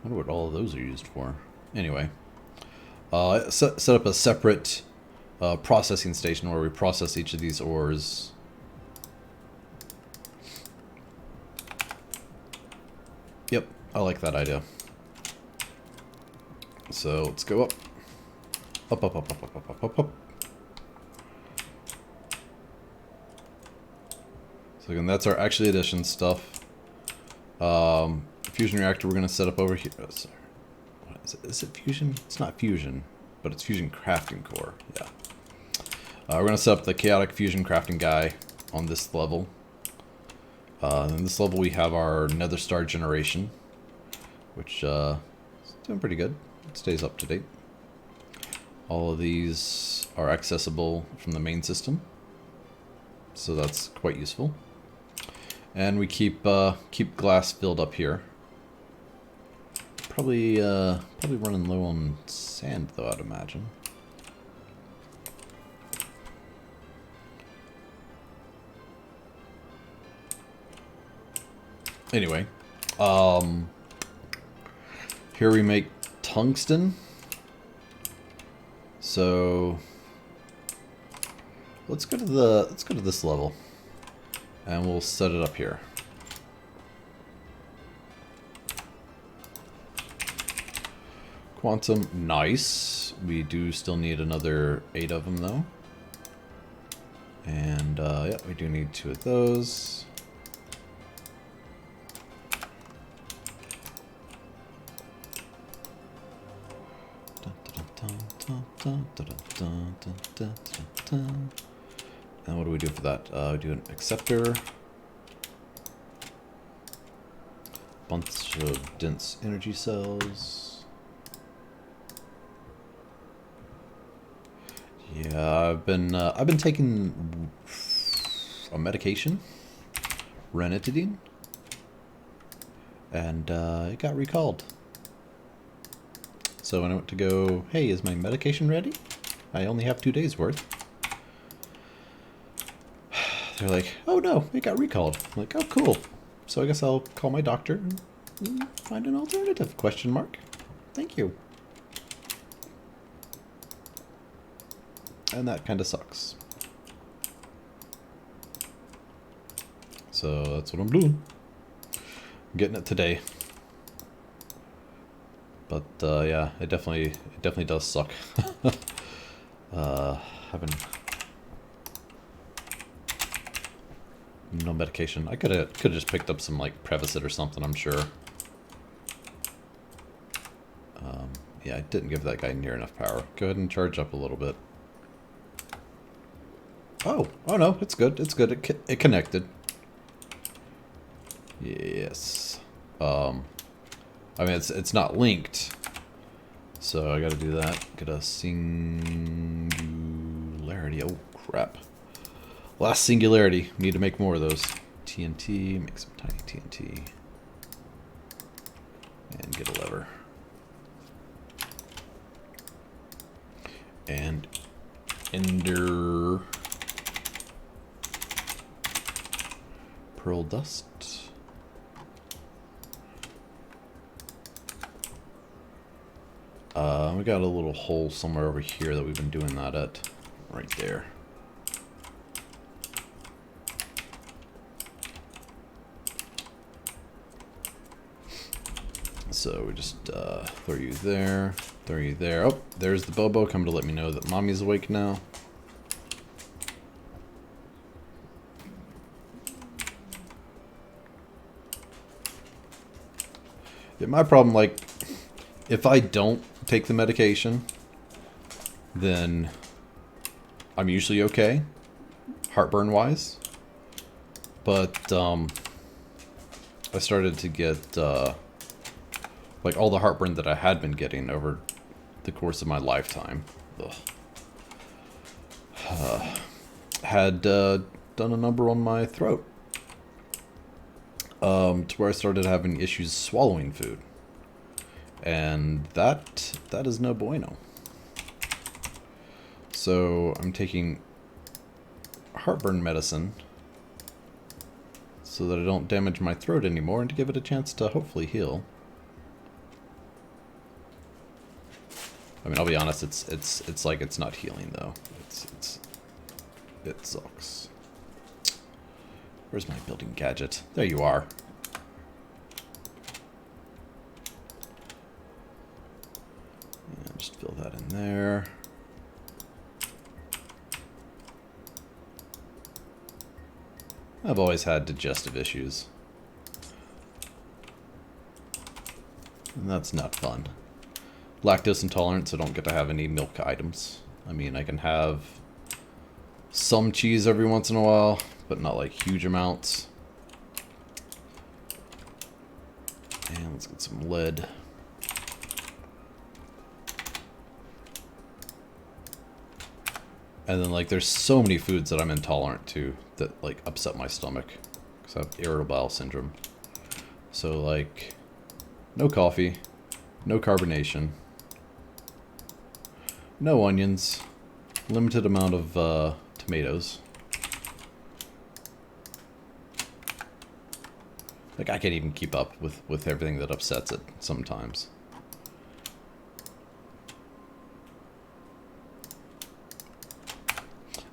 Speaker 1: I wonder what all of those are used for. Anyway, set up a separate processing station where we process each of these ores. Yep, I like that idea. So let's go up. Up, up, up, up, up, up, up, up, up. So again, that's our actually addition stuff. Fusion reactor we're going to set up over here. Oh, sorry.
Speaker 2: Is it fusion? It's not fusion, but it's fusion crafting core. Yeah. We're going to set up the chaotic fusion crafting guy on this level. In this level we have our nether star generation, which is doing pretty good. It stays up to date. All of these are accessible from the main system, so that's quite useful. And we keep glass filled up here. Probably running low on sand though, I'd imagine. Anyway, here we make tungsten. So let's go to this level, and we'll set it up here. Quantum, nice. We do still need another 8 of them though, and yeah, we do need 2 of those. And what do we do for that? We do an acceptor. Bunch of dense energy cells. Yeah, I've been taking a medication, ranitidine, and it got recalled. So when I went to go, hey, is my medication ready? I only have 2 days worth. They're like, oh no, it got recalled. I'm like, oh cool. So I guess I'll call my doctor and find an alternative, question mark. Thank you. And that kind of sucks. So that's what I'm doing. I'm getting it today. But yeah, it definitely does suck. Having no medication. I could have just picked up some like Prevacid or something, I'm sure. Yeah, I didn't give that guy near enough power. Go ahead and charge up a little bit. Oh no, it's good. It's good. It connected. Yes. I mean, it's not linked, so I got to do that. Get a singularity. Oh crap! Last singularity. Need to make more of those. TNT. Make some tiny TNT. And get a lever. And ender pearl dust. We got a little hole somewhere over here that we've been doing that at. Right there. So we just throw you there, throw you there. Oh, there's the Bobo coming to let me know that Mommy's awake now. Yeah, my problem, like, if I don't take the medication, then I'm usually okay, heartburn-wise. But I started to get like all the heartburn that I had been getting over the course of my lifetime. Had done a number on my throat, to where I started having issues swallowing food. And that is no bueno. So I'm taking heartburn medicine so that I don't damage my throat anymore and to give it a chance to hopefully heal. I mean, I'll be honest, it's like it's not healing though. It sucks. Where's my building gadget? There you are. Just fill that in there. I've always had digestive issues. And that's not fun. lactose intolerant, so I don't get to have any milk items. I mean, I can have some cheese every once in a while, but not like huge amounts. And let's get some lead. And then, like, there's so many foods that I'm intolerant to that, like, upset my stomach. Because I have irritable bowel syndrome. So, like, no coffee, no carbonation, no onions, limited amount of tomatoes. Like, I can't even keep up with everything that upsets it sometimes.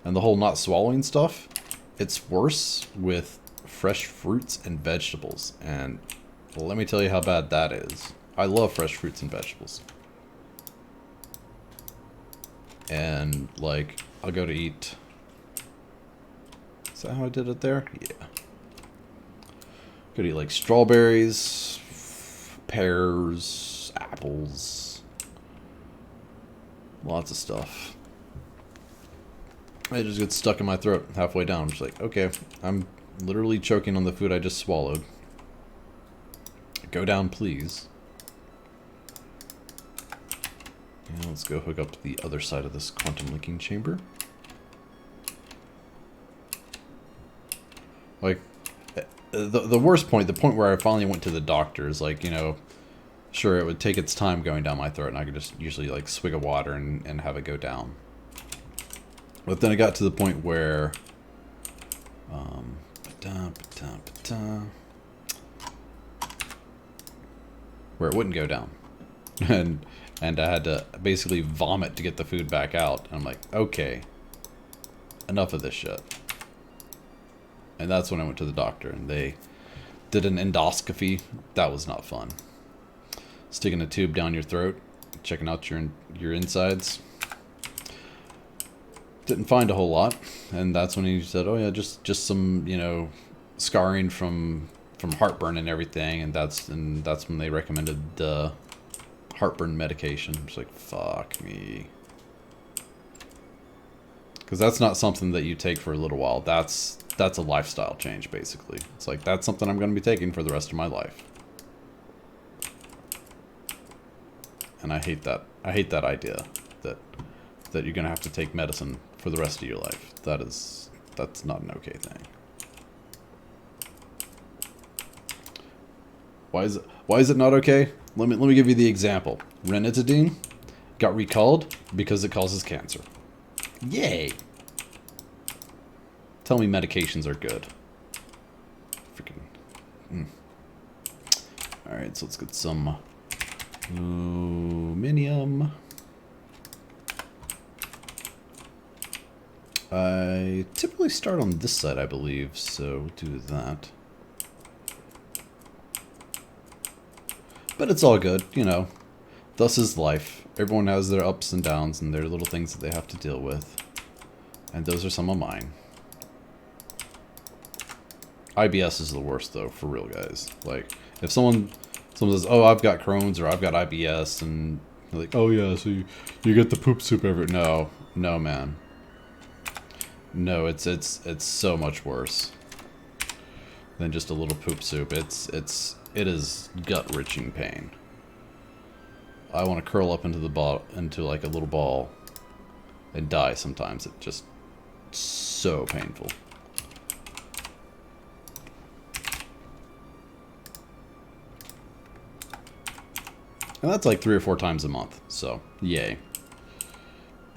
Speaker 2: And the whole not swallowing stuff, it's worse with fresh fruits and vegetables. And let me tell you how bad that is. I love fresh fruits and vegetables. And, like, I'll go to eat... Is that how I did it there? Yeah. Go to eat, like, strawberries, pears, apples. Lots of stuff. It just gets stuck in my throat halfway down. I'm just like, okay, I'm literally choking on the food I just swallowed. Go down, please. And let's go hook up to the other side of this quantum linking chamber. Like, the worst point, the point where I finally went to the doctor is like, you know, sure, it would take its time going down my throat, and I could just usually, like, swig of water and have it go down. But then it got to the point where, where it wouldn't go down, and I had to basically vomit to get the food back out. And I'm like, okay, enough of this shit. And that's when I went to the doctor, and they did an endoscopy. That was not fun. Sticking a tube down your throat, checking out your insides. Didn't find a whole lot, and that's when he said, "Oh yeah, just some, you know, scarring from heartburn and everything," and that's when they recommended heartburn medication. It's like, fuck me, because that's not something that you take for a little while. That's a lifestyle change, basically. It's like, that's something I'm going to be taking for the rest of my life, and I hate that. I hate that idea that you're going to have to take medicine for the rest of your life. That's not an okay thing. Why is it not okay? Let me give you the example. Ranitidine got recalled because it causes cancer. Yay! Tell me medications are good. Freaking. Alright, so let's get some aluminum. I typically start on this side, I believe, so we'll do that. But it's all good, you know. Thus is life. Everyone has their ups and downs and their little things that they have to deal with. And those are some of mine. IBS is the worst, though, for real, guys. Like, if someone says, "Oh, I've got Crohn's," or "I've got IBS," and they're like, "Oh yeah, so you get the poop soup every..." No, man. No, it's so much worse than just a little poop soup. It is gut-wrenching pain. I want to curl up into like a little ball and die sometimes. It's just so painful. And that's like 3 or 4 times a month, so yay.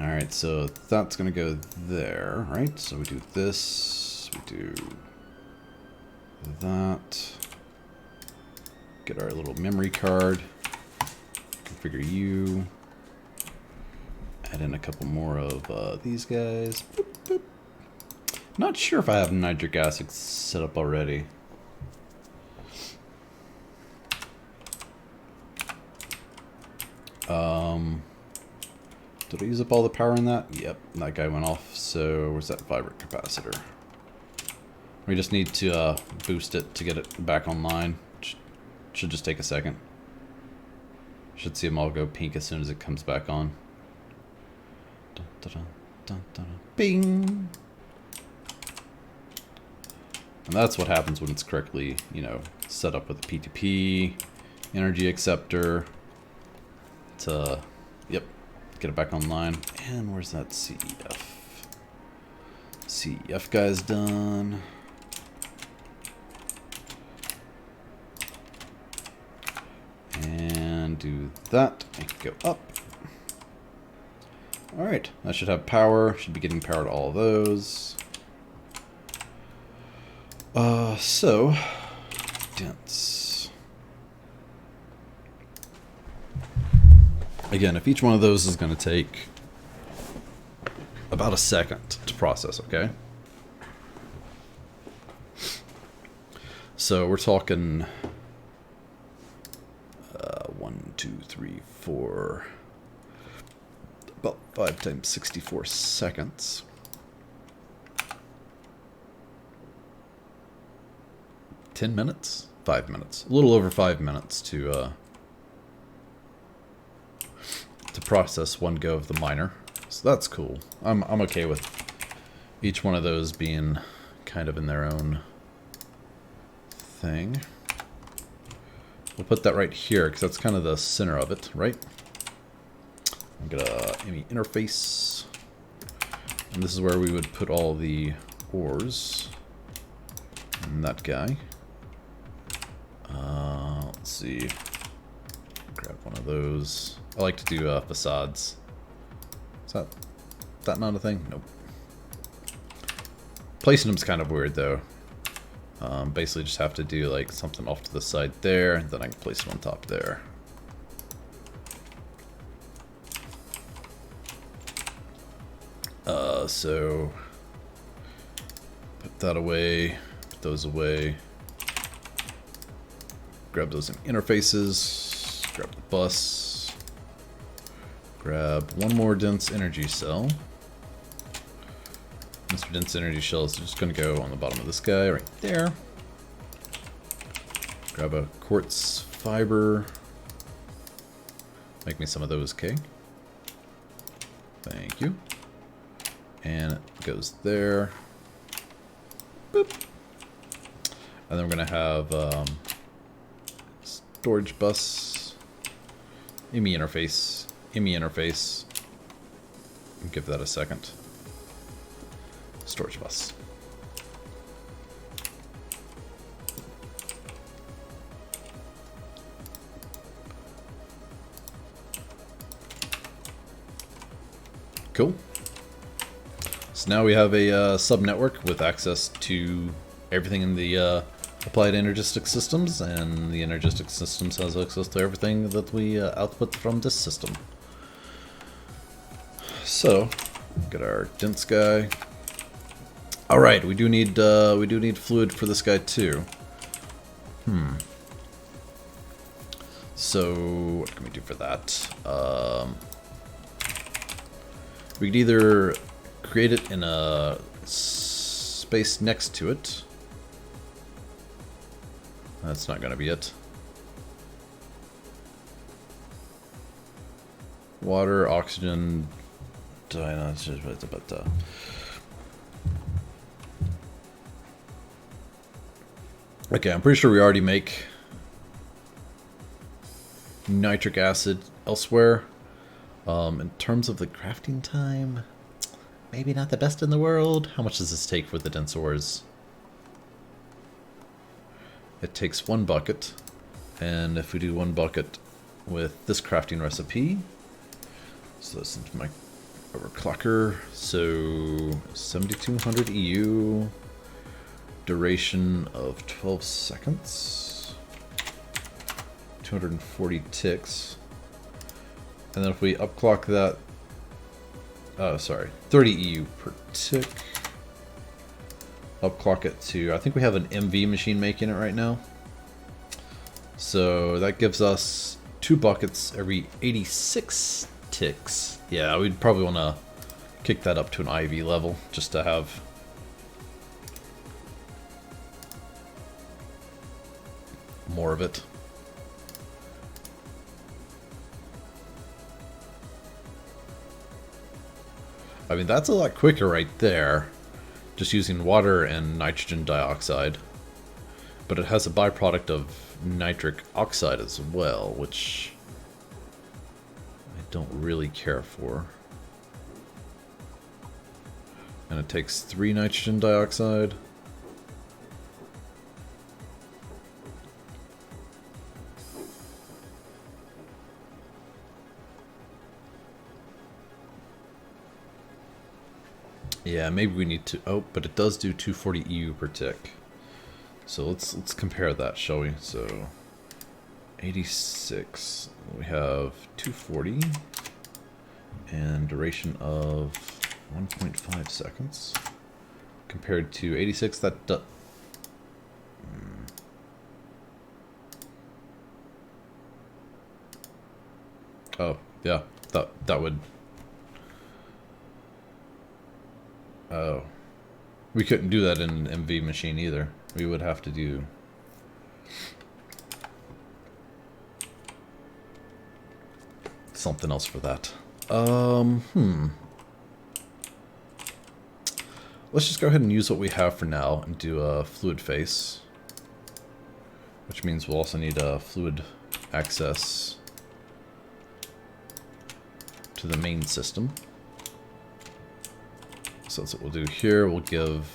Speaker 2: Alright, so that's gonna go there, right? So we do this, we do that. Get our little memory card. Configure you. Add in a couple more of these guys. Boop, boop. Not sure if I have nitric acid set up already. Did I use up all the power in that? Yep, that guy went off. So where's that vibrant capacitor? We just need to boost it to get it back online. Should just take a second. Should see them all go pink as soon as it comes back on. Dun, dun, dun, dun, dun, dun. Bing! And that's what happens when it's correctly, you know, set up with a P2P, energy acceptor. To, yep, get it back online. And where's that CEF? CEF guy's done. And do that. Make it go up. Alright, that should have power. Should be getting power to all of those. So, dense. Again, if each one of those is going to take about a second to process, okay? So we're talking 1, 2, 3, 4, about 5 times 64 seconds. 10 minutes? 5 minutes. A little over 5 minutes to process one go of the miner. So that's cool. I'm okay with each one of those being kind of in their own thing. We'll put that right here because that's kind of the center of it, right? I'm gonna ME interface, and this is where we would put all the ores. And that guy. Let's see. Grab one of those. I like to do facades. Is that not a thing? Nope. Placing them's kind of weird though. Basically just have to do like something off to the side there, and then I can place them on top there. So put that away, put those away. Grab those in interfaces, grab the bus, grab one more dense energy cell. Mr. Dense Energy Shell is just going to go on the bottom of this guy right there. Grab a quartz fiber. Make me some of those, okay? Thank you. And it goes there. Boop. And then we're going to have storage bus, ME interface, ME interface. Give that a second. Storage bus. Cool. So now we have a sub-network with access to everything in the applied energistic systems, and the energistic systems has access to everything that we output from this system. So, get our dense guy. All right, we do need fluid for this guy too. So what can we do for that? We could either create it in a space next to it. That's not going to be it. Water, oxygen, okay, I'm pretty sure we already make nitric acid elsewhere. In terms of the crafting time, maybe not the best in the world. How much does this take for the dense ores? It takes 1 bucket, and if we do 1 bucket with this crafting recipe, so that's into my overclocker, so 7200 EU, duration of 12 seconds, 240 ticks, and then if we upclock that, 30 EU per tick, upclock it to, I think we have an MV machine making it right now, so that gives us 2 buckets every 86 ticks. Yeah, we'd probably want to kick that up to an IV level just to have more of it.
Speaker 1: I mean, that's a lot quicker right there. Just using water and nitrogen dioxide. But it has a byproduct of nitric oxide as well, which I don't really care for. And it takes 3 nitrogen dioxide. Yeah, maybe we need to... Oh, but it does do 240 EU per tick. So let's compare that, shall we? So 86. We have 240 and duration of 1.5 seconds compared to 86. That does... Oh, yeah. That would... Oh. We couldn't do that in an MV machine either. We would have to do... something else for that. Let's just go ahead and use what we have for now and do a fluid face. Which means we'll also need a fluid access to the main system. So that's what we'll do here. We'll give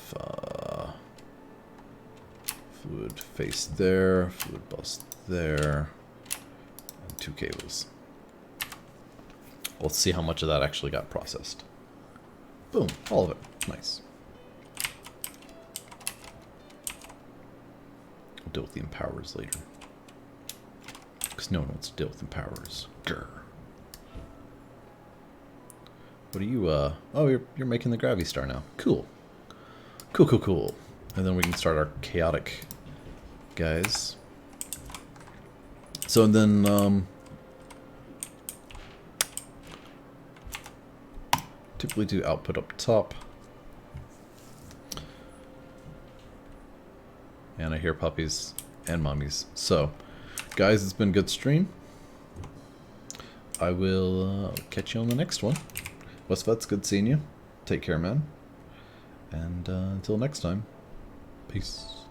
Speaker 1: fluid face there, fluid bus there, and 2 cables. Let's see how much of that actually got processed. Boom, all of it. Nice. We'll deal with the empowers later. Because no one wants to deal with empowers. Grr. What are you, oh, you're making the gravity star now. Cool. Cool, cool, cool. And then we can start our chaotic guys. So then, typically do output up top. And I hear puppies and mummies. So, guys, it's been a good stream. I will catch you on the next one. Westvet's good seeing you. Take care, man. And until next time, peace.